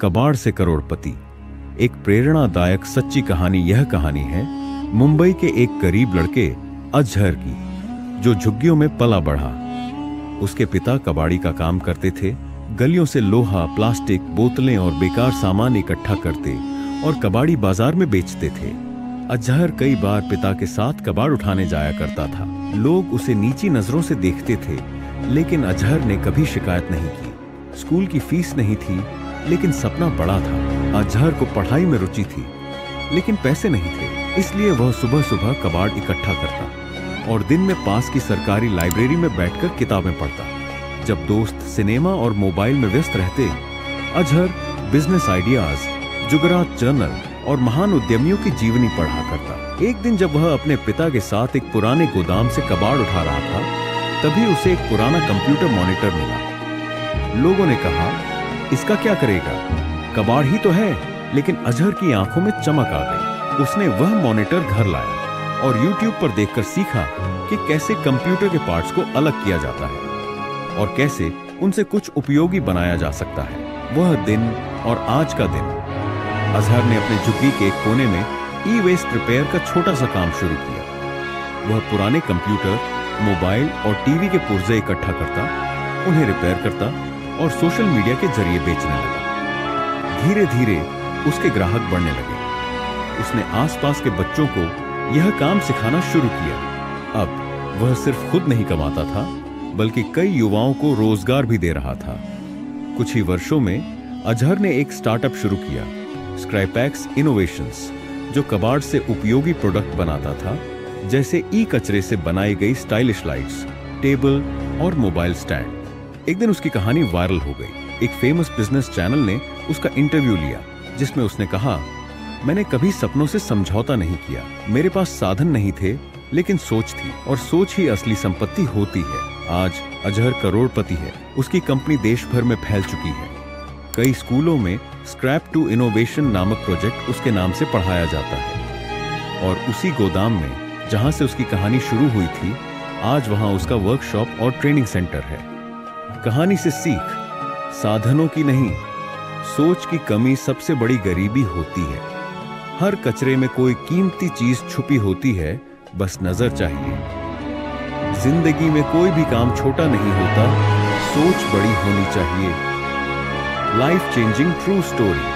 कबाड़ से करोड़पति। एक प्रेरणादायक सच्ची कहानी यह कहानी है मुंबई के एक गरीब लड़के अजहर की, जो झुग्गियों में पला बढ़ा। उसके पिता कबाड़ी का काम करते थे। गलियों से लोहा, प्लास्टिक, बोतलें और बेकार सामान इकट्ठा करते और कबाड़ी बाजार में बेचते थे। अजहर कई बार पिता के साथ कबाड़ उठाने जाया करता था। लोग उसे नीची नजरों से देखते थे, लेकिन अजहर ने कभी शिकायत नहीं की। स्कूल की फीस नहीं थी, लेकिन सपना बड़ा था। अजहर को पढ़ाई में रुचि थी, लेकिन पैसे नहीं थे। इसलिए वह सुबह सुबह कबाड़ इकट्ठा करता और दिन में पास की सरकारी लाइब्रेरी में बैठकर किताबें पढ़ता। जब दोस्त सिनेमा और मोबाइल में व्यस्त रहते, अजहर बिजनेस आइडियाज, जुगरात जर्नल और महान उद्यमियों की जीवनी पढ़ा करता। एक दिन जब वह अपने पिता के साथ एक पुराने गोदाम से कबाड़ उठा रहा था, तभी उसे एक पुराना कंप्यूटर मॉनिटर मिला। लोगों ने कहा, इसका क्या करेगा, कबाड़ ही तो है। लेकिन अजहर की आंखों में चमक आ गई। उसने वह मॉनिटर घर लाया और YouTube पर देखकर सीखा कि कैसे कंप्यूटर के पार्ट्स को अलग किया जाता है और कैसे उनसे कुछ उपयोगी बनाया जा सकता है। वह दिन और आज का दिन, अजहर ने अपने झुग्गी के एक कोने में ई-वेस्ट रिपेयर का छोटा सा काम शुरू किया। वह पुराने कंप्यूटर, मोबाइल और टीवी के पुर्जे इकट्ठा करता, उन्हें रिपेयर करता और सोशल मीडिया के जरिए बेचने लगा। धीरे धीरे उसके ग्राहक बढ़ने लगे। उसने आसपास के बच्चों को यह काम सिखाना शुरू किया। अब वह सिर्फ खुद नहीं कमाता था, बल्कि कई युवाओं को रोजगार भी दे रहा था। कुछ ही वर्षों में अजहर ने एक स्टार्टअप शुरू किया, स्क्रैपैक्स इनोवेशंस, जो कबाड़ से उपयोगी प्रोडक्ट बनाता था, जैसे ई कचरे से बनाई गई स्टाइलिश लाइट्स, टेबल और मोबाइल स्टैंड। एक दिन उसकी कहानी वायरल हो गई। एक फेमस बिजनेस चैनल ने उसका इंटरव्यू लिया, जिसमें उसने कहा, मैंने कभी सपनों से समझौता नहीं किया। मेरे पास साधन नहीं थे, लेकिन सोच थी, और सोच ही असली संपत्ति होती है। आज अजहर करोड़पति है। उसकी कंपनी देश भर में फैल चुकी है। कई स्कूलों में स्क्रैप टू इनोवेशन नामक प्रोजेक्ट उसके नाम से पढ़ाया जाता है। और उसी गोदाम में जहां से उसकी कहानी शुरू हुई थी, आज वहां उसका वर्कशॉप और ट्रेनिंग सेंटर है। कहानी से सीख, साधनों की नहीं, सोच की कमी सबसे बड़ी गरीबी होती है। हर कचरे में कोई कीमती चीज छुपी होती है, बस नजर चाहिए। जिंदगी में कोई भी काम छोटा नहीं होता, सोच बड़ी होनी चाहिए। Life changing true story.